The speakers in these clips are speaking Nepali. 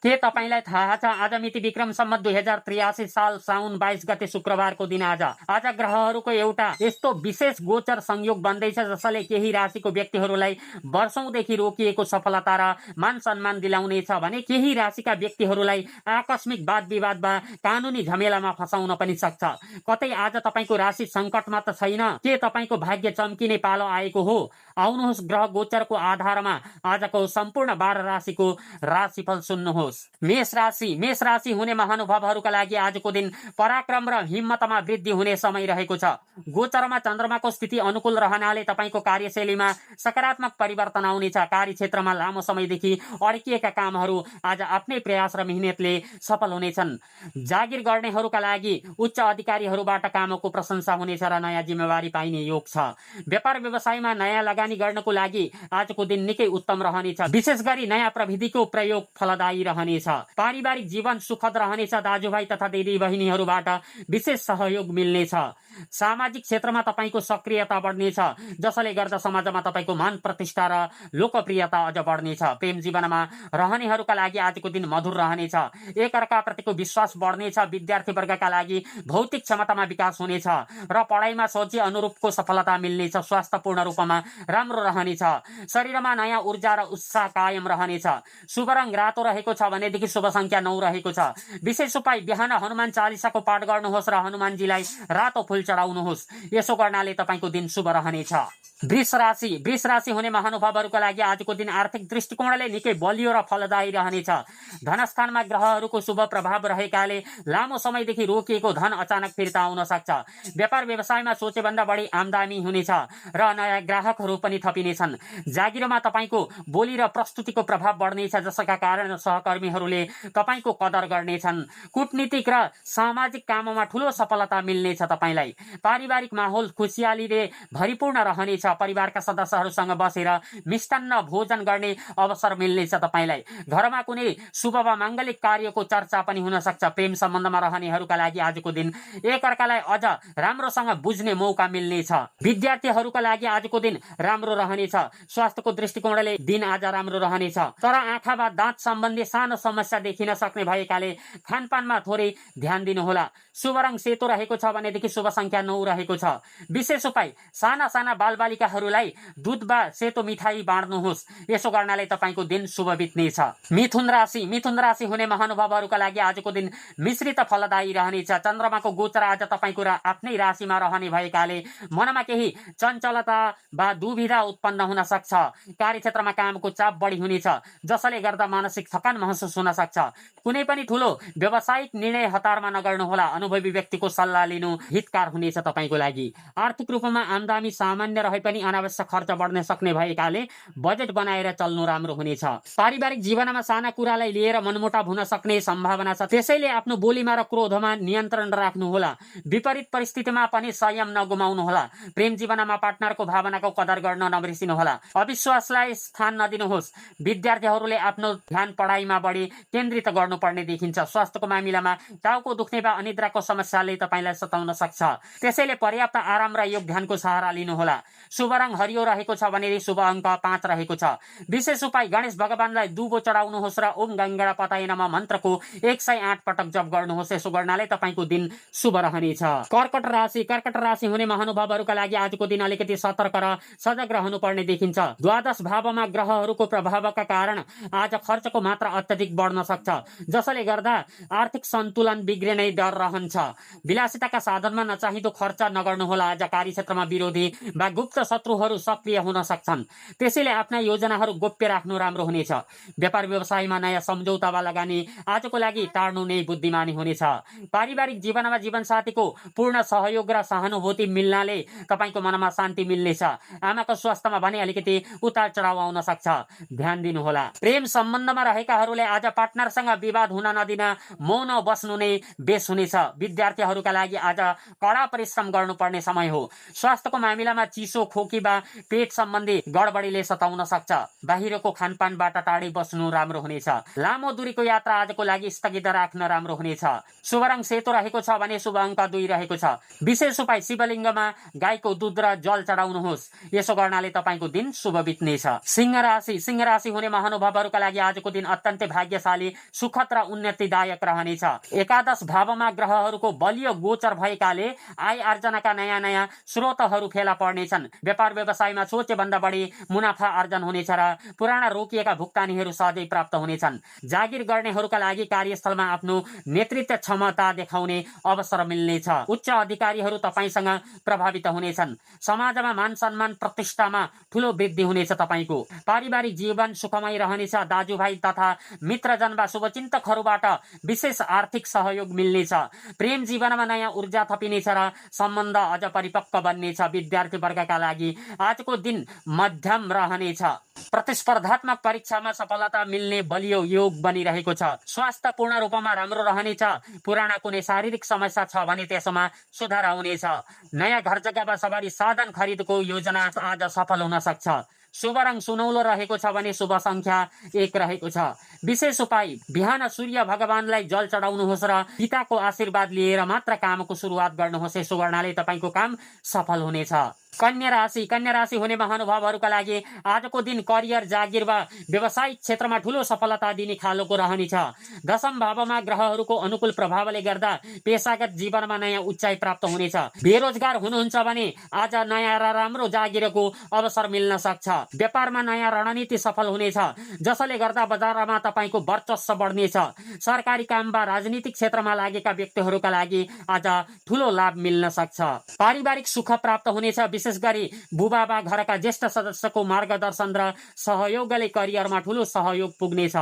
के तपाईलाई थाहा छ आज मिति विक्रम सम्मत 2083 साल साउन 22 गते शुक्रबारको दिन आज ग्रहहरूको एउटा यस्तो विशेष गोचर संयोग बन्दैछ जसले केही राशिको व्यक्तिहरूलाई वर्षौंदेखि रोकिएको सफलता र मान सम्मान दिलाउनेछ भने केही राशिका व्यक्तिहरूलाई आकस्मिक वाद विवाद वा कानुनी झमेलामा फसाउन पनि सक्छ। कतै आज तपाईको राशि संकटमा त छैन, के तपाईको भाग्य चम्किने पालो आएको हो? आउनुहोस् ग्रह गोचरको आधारमा आजको सम्पूर्ण 12 राशिको राशिफल सुन्नुहोस्। मेष राशि हुने महानुभावहरूका लागि आजको दिन पराक्रम र हिम्मतमा वृद्धि हुने समय रहेको छ। गोचरमा चन्द्रमाको स्थिति अनुकूल रहनाले तपाईको कार्यशैलीमा सकारात्मक परिवर्तन आउनेछ। कार्यक्षेत्रमा लामो समयदेखि अड्किएका कामहरू आज आफ्नै प्रयास र मेहनतले सफल हुनेछन्। जागिर गर्नेहरूका लागि उच्च अधिकारीहरूबाट कामको प्रशंसा हुनेछ र नयाँ जिम्मेवारी पाइने योग छ। व्यापार व्यवसायमा नयाँ लगानी गर्नको लागि आजको दिन निकै उत्तम रहनेछ। विशेष गरी नयाँ प्रविधिको प्रयोग फलदायी रहनेछ। पारिवारिक जीवन सुखद रहनेछ। दाजुभाइ तथा दिदी बहिनीहरूबाट विशेष सहयोग मिल्नेछ। सामाजिक क्षेत्रमा तपाईको सक्रियता बढ्नेछ जसले गर्दा समाजमा तपाईको मान प्रतिष्ठा र लोकप्रियता अझ बढ्नेछ। प्रेम जीवनमा रहनेहरूका लागि आजको दिन मधुर रहनेछ। एकअर्काप्रतिको विश्वास बढ्नेछ। विद्यार्थी वर्गका लागि भौतिक क्षमतामा विकास हुनेछ र पढाइमा सोचे अनुरूपको सफलता मिल्नेछ। स्वास्थ्य पूर्ण रूपमा राम्रो रहनेछ। शरीरमा नयाँ ऊर्जा र उत्साह कायम रहनेछ। शुभ रङ रातो रहेको छ भनेदेखि शुभ संख्या 9 रहेको छ। विशेष उपाय बिहान हनुमान चालिसाको पाठ गर्नुहोस् र हनुमानजीलाई रातो फूल चढाउनुहोस्। यसो गर्नाले तपाईको दिन शुभ रहनेछ। वृष राशि हुने महानुभावहरूका लागि आजको दिन आर्थिक दृष्टिकोणले निकै बलियो र फलदायी रहनेछ। धनस्थानमा ग्रहहरूको शुभ प्रभाव रहेकाले लामो समयदेखि रोकिएको धन अचानक फिर्ता आउन सक्छ। व्यापार व्यवसायमा सोचेभन्दा बढी आमदानी हुनेछ र नयाँ ग्राहकहरू पनि थपिनेछन्। जागिरमा तपाईको बोली र प्रस्तुतिको प्रभाव बढ्नेछ जसका कारण सहकर्मीहरूले तपाईको कदर गर्नेछन्। कूटनीतिक र सामाजिक काममा ठूलो सफलता मिल्नेछ। तपाईलाई पारिवारिक माहौल खुशियालीले भरिपूर्ण रहनेछ। परिवारका सदस्यहरूसँग बसेर मिष्टान्न भोजन गर्ने अवसर मिल्नेछ। तपाईलाई घरमा कुनै शुभ वा माङ्गलिक कार्यको चर्चा पनि हुन सक्छ। प्रेम सम्बन्धमा रहनेहरूका लागि आजको दिन एकअर्कालाई अझ राम्रोसँग बुझ्ने मौका मिल्नेछ। विद्यार्थीहरूका लागि आजको दिन राम्रो रहनेछ। स्वास्थ्यको दृष्टिकोणले दिन आज राम्रो रहनेछ तर आँखा वा दाँत सम्बन्धी सानो समस्या देखिन सक्ने भएकाले खानपानमा थोरै ध्यान दिनुहोला। शुभ रङ सेतो रहेको छ भनेदेखि शुभ संख्या 9 रहेको छ। विशेष उपाय साना साना बालबालिकाहरूलाई दूध वा सेतो मिठाई बाँड्नुहोस्। यसो गर्नाले तपाईको दिन शुभ बित्नेछ। मिथुन राशि हुने महानुभावहरूका लागि आजको दिन मिश्रित फलदायी रहनेछ। चन्द्रमाको गोचर आज तपाईको आफ्नै राशिमा रहने भएकाले मनमा केही चञ्चलता वा दुविधा उत्पन्न हुन सक्छ। कार्यक्षेत्रमा कामको चाप बढी हुनेछ जसले गर्दा मानसिक थकान महसुस हुन सक्छ। कुनै पनि ठूलो व्यावसायिक निर्णय हतारमा नगर्नुहोला। अनुभवी व्यक्तिको सल्लाह लिनु हितकार हुनेछ। तपाईको लागि आर्थिक रूपमा आमदानी सामान्य रहे पनि अनावश्यक खर्च बढ्न सक्ने भएकाले बजेट बनाएर चल्नु राम्रो हुनेछ। पारिवारिक जीवनमा साना कुरालाई लिएर मनमुटाव हुन सक्ने सम्भावना छ, त्यसैले आफ्नो बोलीमा र क्रोधमा नियन्त्रण राख्नुहोला। विपरीत परिस्थितिमा पनि संयम नगुमाउनुहोला। प्रेम जीवनमा पार्टनरको भावनाको कदर गर्न नबिर्सिनुहोला। अविश्वासलाई स्थान नदिनुहोस्। विद्यार्थीहरूले आफ्नो ध्यान पढाइमा बढी केन्द्रित गर्नुपर्ने देखिन्छ। स्वास्थ्यको मामिलामा टाउको दुख्ने वा अनिद्राको समस्याले तपाईलाई सताउन सक्छ, त्यसैले पर्याप्त आराम र योग ध्यानको सहारा लिनुहोला। शुभ रङ हरियो रहेको छ भने शुभ अङ्क 5 रहेको छ। विशेष उपाय गणेश भगवानलाई दुबो चढाउनुहोस् र ओम गङ्गेडा पताय नमः मन्त्रको 108 पटक जप गर्नुहोस्। यसो गर्नाले तपाईको दिन शुभ रहनेछ। कर्कट राशि हुने महानुभावहरूका लागि आजको दिन अलिकति सतर्क र सजग रहनुपर्ने देखिन्छ। द्वादश भावमा ग्रहहरूको प्रभावका कारण आज खर्चको मात्रा अत्यधिक बढ्न सक्छ जसले गर्दा आर्थिक सन्तुलन बिग्रिने डर रहन्छ। विलासिताका साधनमा नचाहिदो खर्च नगर्नुहोला। आज कार्यक्षेत्रमा विरोधी वा गुप्त शत्रुहरू सक्रिय हुन सक्छन्, त्यसैले आफ्ना योजनाहरू गोप्य राख्नु राम्रो हुनेछ। व्यापार व्यवसायमा नयाँ सम्झौता वा लगानी आजको लागि टार्नु नै बुद्धिमानी हुनेछ। पारिवारिक जीवनमा जीवनसाथीको पूर्ण सहयोग र सहानुभूति मिल्नाले तपाईको मनमा शान्ति मिल्नेछ। आमाको स्वास्थ्यमा भने अलिकति उतार चढाव आउन सक्छ, ध्यान दिनुहोला। प्रेम सम्बन्धमा रहेकाहरूले आज पार्टनरसँग विवाद हुन नदिन मौन बस्नु नै बेस हुनेछ। विद्यार्थीहरूका लागि आज कडा परिश्रम गर्नुपर्ने समय हो। स्वास्थ्यको मामिलामा चिसो, खोकी वा पेट सम्बन्धी गडबडीले सताउन सक्छ। बाहिरको खानपानबाट टाढै बस्नु राम्रो हुनेछ। लामो दूरीको यात्रा आजको लागि स्थगित राख्न राम्रो हुनेछ। शुभ रङ सेतो रहेको छ भने शुभ अङ्क 2 रहेको छ। विशेष उपाय शिवलिङ्गमा गाईको दुध र जल चढाउनुहोस्। यसो गर्नाले तपाईको दिन शुभ बित्नेछ। सिंह राशि हुने महानुभावहरूका लागि आजको दिन अत्यन्तै भाग्यशाली, सुखद र उन्नतिदायक रहनेछ। एकादश भावमा ग्रहहरूको बलियो गोचर भएकाले आय आर्जनका नयाँ नयाँ स्रोतहरू फेला पर्नेछन्। व्यापार व्यवसायमा सोचे भन्दा बढी मुनाफा आर्जन हुनेछ र पुराना रोकिएका भुक्तानीहरू सहजै प्राप्त हुनेछन्। जागिर गर्नेहरूका लागि कार्यस्थलमा आफ्नो नेतृत्व क्षमता देखाउने अवसर मिल्नेछ। उच्च अधिकारीहरू तपाईसँग प्रभावित हुनेछन्। समाजमा मान सम्मान प्रतिष्ठामा ठूलो वृद्धि हुनेछ। तपाईको पारिवारिक जीवन सुखमय रहनेछ। दाजुभाइ तथा मित्रजन वा शुभचिन्तकहरूबाट विशेष आर्थिक सहयोग मिल्नेछ। प्रेम जीवनमा नयाँ ऊर्जा थपिनेछ र सम्बन्ध अझ परिपक्व बन्नेछ। विद्यार्थी वर्गका लागि आजको दिन मध्यम रहनेछ। प्रतिस्पर्धात्मक परीक्षामा सफलता मिल्ने बलियो योग बनिरहेको छ। स्वास्थ्य पूर्ण रूपमा राम्रो रहनेछ। पुराना कुनै शारीरिक समस्या छ भने त्यसमा सुधार आउनेछ। नयाँ घर जग्गा वा सवारी साधन खरिदको योजना आज सफल हुन सक्छ। शुभ रङ सुनौलो रहेको छ भने शुभ संख्या 1 रहेको छ। विशेष उपाय बिहान सूर्य भगवानलाई जल चढाउनुहोस् र पिताको आशीर्वाद लिएर मात्र कामको सुरुवात गर्नुहोस्। यसो गर्नाले तपाईको काम सफल हुनेछ। कन्या राशि हुने महानुभावहरूका लागि आजको दिन करियर, जागिर वा व्यावसायिक क्षेत्रमा ठूलो सफलता दिने खालको रहनेछ। दशम भावमा ग्रहहरूको अनुकूल प्रभावले गर्दा पेशागत जीवनमा नयाँ उचाइ प्राप्त हुनेछ। बेरोजगार हुनुहुन्छ भने आज नयाँ र राम्रो जागिरको अवसर मिल्न सक्छ। व्यापारमा नयाँ रणनीति सफल हुनेछ, जसले गर्दा बजारमा तपाईको वर्चस्व बढ्नेछ। सरकारी काम वा राजनीतिक क्षेत्रमा लागेका व्यक्तिहरूका लागि आज ठूलो लाभ मिल्न सक्छ। पारिवारिक सुख प्राप्त हुनेछ। विशेष गरी बुबा वा घरका ज्येष्ठ सदस्यको मार्गदर्शन र सहयोगले करियरमा ठूलो सहयोग पुग्नेछ।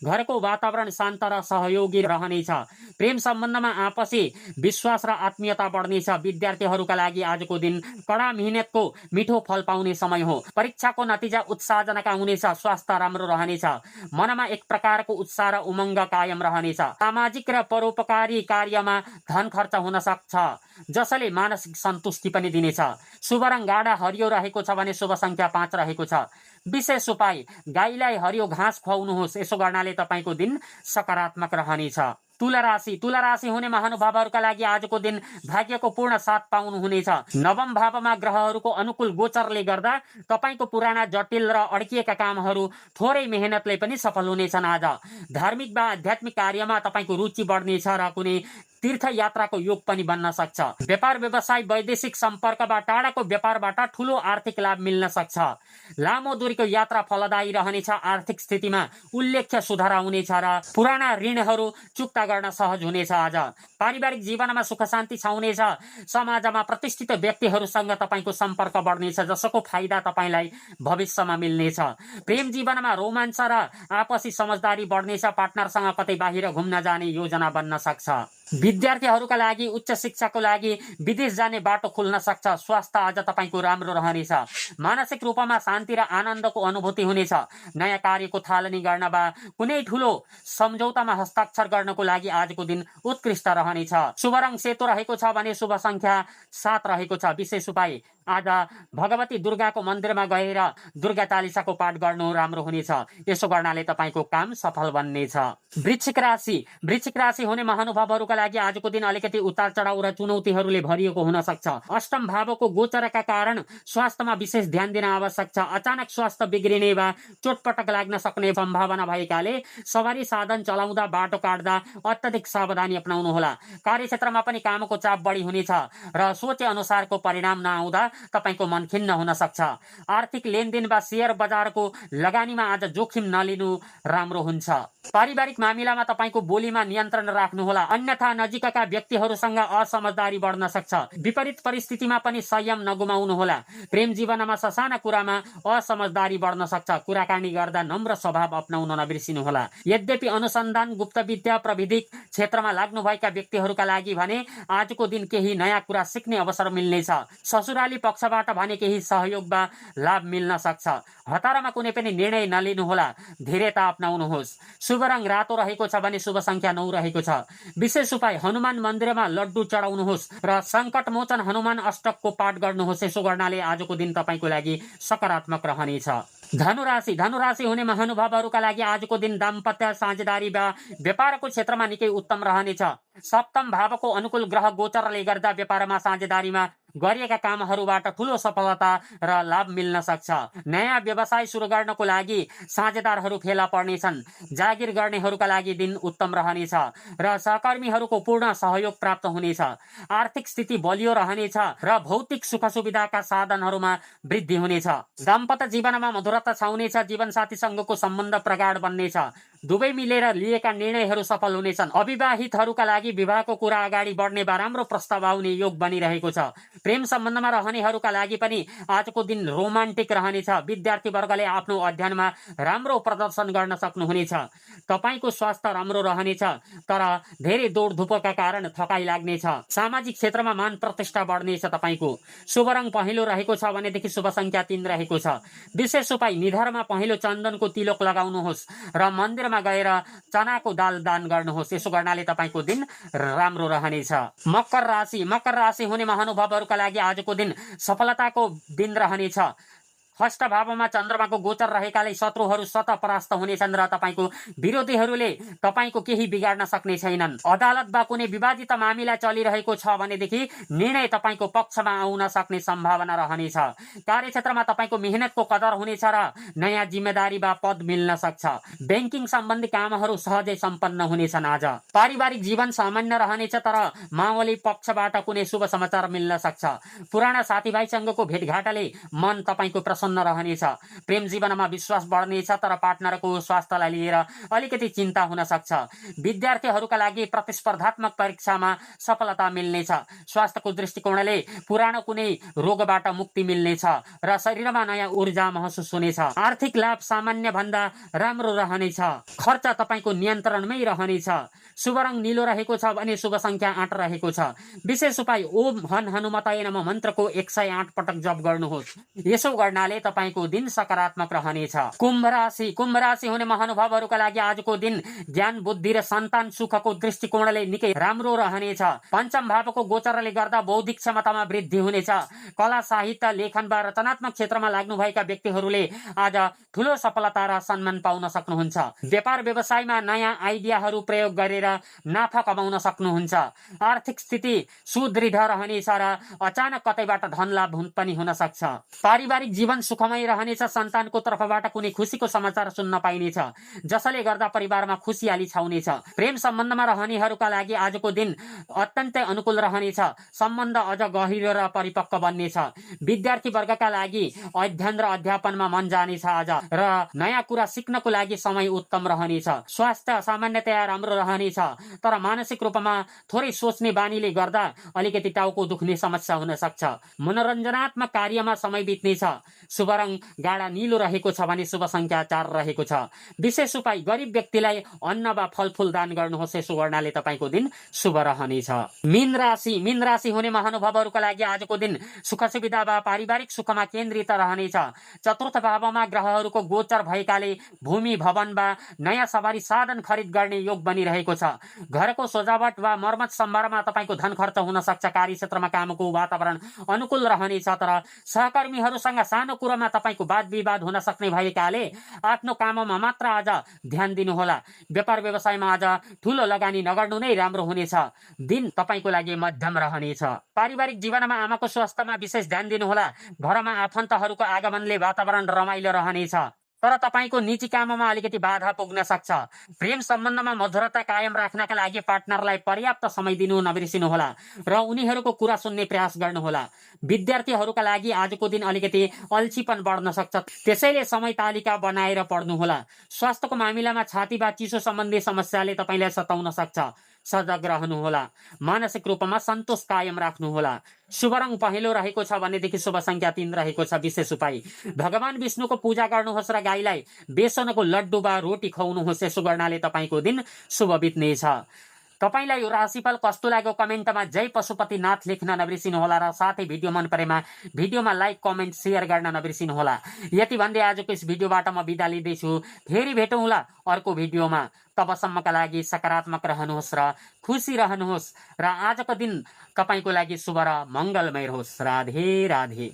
घरको वातावरण शान्त र सहयोगी रहनेछ। प्रेम सम्बन्धमा आपसी विश्वास र आत्मीयता बढ्नेछ। विद्यार्थीहरूका लागि आजको दिन कडा मेहनतको मिठो फल पाउने समय हो। परीक्षाको नतिजा उत्साहजनक हुनेछ। स्वास्थ्य राम्रो रहनेछ। मनमा एक प्रकारको उत्साह र उमङ्ग कायम रहनेछ। सामाजिक र परोपकारी कार्यमा धन खर्च हुन सक्छ, जसले मानसिक सन्तुष्टि पनि दिनेछ। शुभ रङ गाढा हरियो रहेको छ भने शुभ संख्या 5 रहेको छ। विशेष उपाय गाईलाई हरियो घाँस खुवाउनुहोस्। यसो गर्नाले तपाईको दिन सकारात्मक रहनेछ। तुला राशि हुने महानुभावहरूका लागि आजको दिन भाग्यको पूर्ण साथ पाउनुहुनेछ। नवम भावमा ग्रहहरूको अनुकूल गोचरले गर्दा तपाईको पुराना जटिल र अड्किएका कामहरू थोरै मेहनतले पनि सफल हुनेछन्। आज धार्मिक वा आध्यात्मिक कार्यमा तपाईको रुचि बढ्नेछ र कुनै तीर्थ यात्राको योग पनि बन्न सक्छ। व्यापार व्यवसाय, वैदेशिक सम्पर्क वा टाढाको व्यापारबाट ठूलो आर्थिक लाभ मिल्न सक्छ। लामो दूरीको यात्रा फलदायी रहनेछ। आर्थिक स्थितिमा उल्लेख्य सुधार आउनेछ र पुराना ऋणहरू चुक्ता गर्न सहज हुनेछ। आज पारिवारिक जीवनमा सुख शान्ति छाउनेछ। समाजमा प्रतिष्ठित व्यक्तिहरूसँग तपाईको सम्पर्क बढ्नेछ, जसको फाइदा तपाईलाई भविष्यमा मिल्नेछ। प्रेम जीवनमा रोमाञ्च र आपसी समझदारी बढ्नेछ। पार्टनरसँग कतै बाहिर घुम्न जाने योजना बन्न सक्छ। विद्यार्थीहरूका लागि उच्च शिक्षाको लागि विदेश जाने बाटो खुल्न सक्छ। स्वास्थ्य आज तपाईको राम्रो रहनेछ। मानसिक रूपमा शान्ति र आनन्दको अनुभूति हुनेछ। नयाँ कार्यको थालनी गर्न वा कुनै ठूलो सम्झौतामा हस्ताक्षर गर्नको लागि आजको दिन उत्कृष्ट रहनेछ। शुभ रङ सेतो रहेको छ भने शुभ संख्या 7 रहेको छ। विशेष उपाय आज भगवती दुर्गाको मन्दिरमा गएर दुर्गा चालिसाको पाठ गर्नु राम्रो हुनेछ। यसो गर्नाले तपाईको काम सफल बन्नेछ। वृश्चिक राशि हुने महानुभावहरूका लागि आजको दिन अलिकति उतार चढाउ र चुनौतीहरूले भरिएको हुन सक्छ। अष्टम भावको गोचरका कारण स्वास्थ्यमा विशेष ध्यान दिन आवश्यक छ। अचानक स्वास्थ्य बिग्रिने वा चोटपटक लाग्न सक्ने सम्भावना भएकाले सवारी साधन चलाउँदा, बाटो काट्दा अत्यधिक सावधानी अपनाउनुहोला। कार्यक्षेत्रमा पनि कामको चाप बढी हुनेछ र सोचे अनुसारको परिणाम नआउँदा तपाईको मन खिन्न हुन सक्छ। आर्थिक लेनदेन वा शेयर बजारको लगानीमा आज जोखिम नलिनु राम्रो हुन्छ। पारिवारिक मामिलामा तपाईको बोलीमा नियन्त्रण राख्नुहोला, अन्यथा नजिकका व्यक्तिहरूसँग असमझदारी बढ्न सक्छ। विपरीत परिस्थितिमा पनि संयम नगुमाउनुहोला। प्रेम जीवनमा ससाना कुरामा असमझदारी बढ्न सक्छ। कुराकानी गर्दा नम्र स्वभाव अपनाउन नबिर्सिनुहोला। यद्यपि अनुसन्धान, गुप्त विद्या, प्रविधिक क्षेत्रमा लाग्नुभएका व्यक्तिहरूका लागि भने आजको दिन केही नयाँ कुरा सिक्ने अवसर मिल्नेछ। ससुराली पक्षबाट भने केही सहयोग वा लाभ मिल्न सक्छ। हतारमा कुनै पनि निर्णय नलिनुहोला, धीरता अपनाउनुहोस्। शुभ रङ रातो रहेको छ भने शुभ संख्या 9 रहेको छ। विशेष उपाय हनुमान मन्दिरमा लड्डु चढाउनुहोस् र सङ्कट मोचन हनुमान अष्टकको पाठ गर्नुहोस्। यसो गर्नाले आजको दिन तपाईको लागि सकारात्मक रहनेछ। धनुराशि हुने महानुभावहरूका लागि आजको दिन दाम्पत्य, साझेदारी वा व्यापारको क्षेत्रमा निकै उत्तम रहनेछ। सप्तम भावको अनुकूल ग्रह गोचरले गर्दा व्यापारमा, साझेदारीमा गरिएका कामहरूबाट ठूलो सफलता र लाभ मिल्न सक्छ। नयाँ व्यवसाय सुरु गर्नको लागि साझेदारहरू फेला पर्नेछन्। जागिर गर्नेहरूका लागि दिन उत्तम रहनेछ र सहकर्मीहरूको पूर्ण सहयोग प्राप्त हुनेछ। आर्थिक स्थिति बलियो रहनेछ र भौतिक सुख सुविधाका साधनहरूमा वृद्धि हुनेछ। दाम्पत्य जीवनमा मधुरता छाउनेछ। जीवनसाथीसँगको सम्बन्ध प्रगाढ बन्नेछ। दुवै मिलेर लिएका निर्णयहरू सफल हुनेछन्। अविवाहितहरूका लागि विवाहको कुरा अगाडि बढ्ने वा राम्रो प्रस्ताव आउने योग बनिरहेको छ। प्रेम सम्बन्धमा रहनेहरूका लागि पनि आजको दिन रोमान्टिक रहनेछ। विद्यार्थी वर्गले आफ्नो अध्ययनमा राम्रो प्रदर्शन गर्न सक्नुहुनेछ। तपाईको स्वास्थ्य राम्रो रहनेछ तर धेरै दौडधुपका कारण थकाइ लाग्नेछ। सामाजिक क्षेत्रमा मान प्रतिष्ठा बढ्नेछ। तपाईको शुभ रङ पहेँलो रहेको छ भनेदेखि शुभ संख्या 3 रहेको छ। विशेष उपाय निधारमा पहेँलो चन्दनको तिलक लगाउनुहोस् र मन्दिरमा गएर चनाको दाल दान गर्नुहोस्। यसो गर्नाले तपाईको दिन राम्रो रहनेछ। मकर राशि हुने महानुभावहरूका लागि आजको दिन सफलताको दिन रहनेछ। षष्ठ भावमा चन्द्रमाको गोचर रहेकाले शत्रुहरू स्वतः परास्त हुनेछन् र तपाईको विरोधीहरूले तपाईको केही बिगाड्न सक्ने छैनन्। अदालत वा कुनै विवादित मामिला चलिरहेको छ भनेदेखि निर्णय तपाईको पक्षमा आउन सक्ने सम्भावना रहनेछ। कार्यक्षेत्रमा तपाईको मेहनतको कदर हुनेछ र नयाँ जिम्मेदारी वा पद मिल्न सक्छ। ब्याङ्किङ सम्बन्धी कामहरू सहजै सम्पन्न हुनेछन्। आज पारिवारिक जीवन सामान्य रहनेछ तर मावली पक्षबाट कुनै शुभ समाचार मिल्न सक्छ। पुराना साथीभाइसँगको भेटघाटले मन तपाईको प्रसन्न रहनेछ। प्रेम जीवनमा विश्वास बढ्नेछ तर पार्टनरको स्वास्थ्यलाई लिएर अलिकति चिन्ता हुन सक्छ। विद्यार्थीहरूका लागि प्रतिस्पर्धात्मक परीक्षामा सफलता मिल्नेछ। स्वास्थ्यको दृष्टिकोणले पुरानो कुनै रोगबाट मुक्ति मिल्नेछ र शरीरमा नयाँ ऊर्जा महसुस हुनेछ। आर्थिक लाभ सामान्य भन्दा राम्रो रहनेछ। खर्च तपाईको नियन्त्रणमै रहनेछ। शुभ रङ नीलो रहेको छ भने शुभ संख्या 8 रहेको छ। विशेष उपाय ओम हन हनुमताय नमः मन्त्रको 108 पटक जप गर्नुहोस्। यसो गर्नाले तपाईको दिन सकारात्मक रहनेछ। कुम्भ राशि हुने महानुभावहरूका लागि आजको दिन ज्ञान बुद्धि र सन्तान सुखको दृष्टिकोणले निकै राम्रो रहनेछ। पञ्चम भावको गोचरले गर्दा बौद्धिक क्षमतामा वृद्धि हुनेछ। कला साहित्य लेखन वा रचनात्मक क्षेत्रमा लाग्नुभएका व्यक्तिहरूले आज ठूलो सफलता र सम्मान पाउन सक्नुहुन्छ। व्यापार व्यवसायमा नयाँ आइडियाहरू प्रयोग गरेर नाफा कमाउन सक्नुहुन्छ। आर्थिक स्थिति सुदृढ रहनेछ र अचानक कतैबाट धन लाभ पनि हुन सक्छ। पारिवारिक जीवन सुखमय रहनेछ। सन्तानको तर्फबाट कुनै खुसीको समाचार सुन्न पाइनेछ जसले गर्दा परिवारमा खुसियाली छाउनेछ। प्रेम सम्बन्धमा रहनेहरूका लागि आजको दिन अत्यन्तै अनुकूल रहनेछ। सम्बन्ध अझ गहिरो र परिपक्व बन्नेछ। विद्यार्थी वर्गका लागि अध्ययन र अध्यापनमा मन जानेछ आज र नयाँ कुरा सिक्नको लागि समय उत्तम रहनेछ। स्वास्थ्य सामान्यतया राम्रो रहनेछ तर मानसिक रूपमा थोरै सोच्ने बानीले गर्दा अलिकति टाउको दुख्ने समस्या हुन सक्छ। मनोरञ्जनात्मक कार्यमा समय बित्नेछ। शुभ रङ गाढा नीलो रहेको छ भने शुभ संख्या 4 रहेको छ। विशेष उपाय गरिब व्यक्तिलाई अन्न वा फलफूल दान गर्नुहोस्। यसो गर्नाले तपाईको दिन शुभ रहनेछ। मीन राशि हुने महानुभावहरूका लागि आजको दिन सुख सुविधा वा पारिवारिक सुखमा केन्द्रित रहनेछ। चतुर्थ भावमा ग्रहहरूको गोचर भएकाले भूमि भवन वा नयाँ सवारी साधन खरिद गर्ने योग बनिरहेको छ। घरको सजावट वा मर्मत सम्भारमा तपाईको धन खर्च हुन सक्छ। कार्यक्षेत्रमा कामको वातावरण अनुकूल रहनेछ तर सहकर्मीहरूसँग सानो कुरामा तपाईको वाद विवाद हुन सक्ने भएकाले आफ्नो काममा मात्र आज ध्यान दिनुहोला। व्यापार व्यवसायमा आज ठूलो लगानी नगर्नु नै राम्रो हुनेछ। दिन तपाईको लागि मध्यम रहनेछ। पारिवारिक जीवनमा आमाको स्वास्थ्यमा विशेष ध्यान दिनुहोला। घरमा आफन्तहरूको आगमनले वातावरण रमाइलो रहनेछ तर तपाईको निजी काममा अलिकति बाधा पुग्न सक्छ। प्रेम सम्बन्धमा मधुरता कायम राख्नका लागि पार्टनरलाई पर्याप्त समय दिनु नबिर्सिनुहोला र उनीहरूको कुरा सुन्ने प्रयास गर्नुहोला। विद्यार्थीहरूका लागि आजको दिन अलिकति अल्छीपन बढ्न सक्छ त्यसैले समय तालिका बनाएर पढ्नुहोला। स्वास्थ्यको मामिलामा छाती वा चिसो सम्बन्धी समस्याले तपाईलाई सताउन सक्छ। सजग रहनुहोला। मानसिक रूपमा सन्तोष कायम राख्नुहोला। शुभ रङ पहेँलो रहेको छ भनेदेखि शुभ संख्या 3 रहेको छ। विशेष उपाय भगवान विष्णुको पूजा गर्नुहोस् र गाईलाई बेसनको लड्डु वा रोटी खुवाउनुहोस्। यसो गर्नाले तपाईको दिन शुभ बित्नेछ। तपाईलाई यो राशिफल कस्तो लाग्यो कमेन्टमा जय पशुपतिनाथ लेख्न नबिर्सिनुहोला र साथै भिडियो मन परेमा भिडियोमा लाइक कमेन्ट सेयर गर्न नबिर्सिनुहोला। यति भन्दै आजको यस भिडियोबाट म बिदा लिँदैछु। फेरि भेटौँला अर्को भिडियोमा। तबसम्मका लागि सकारात्मक रहनुहोस् र खुसी रहनुहोस् र आजको दिन तपाईको लागि शुभ र मङ्गलमय रहोस्। राधे राधे।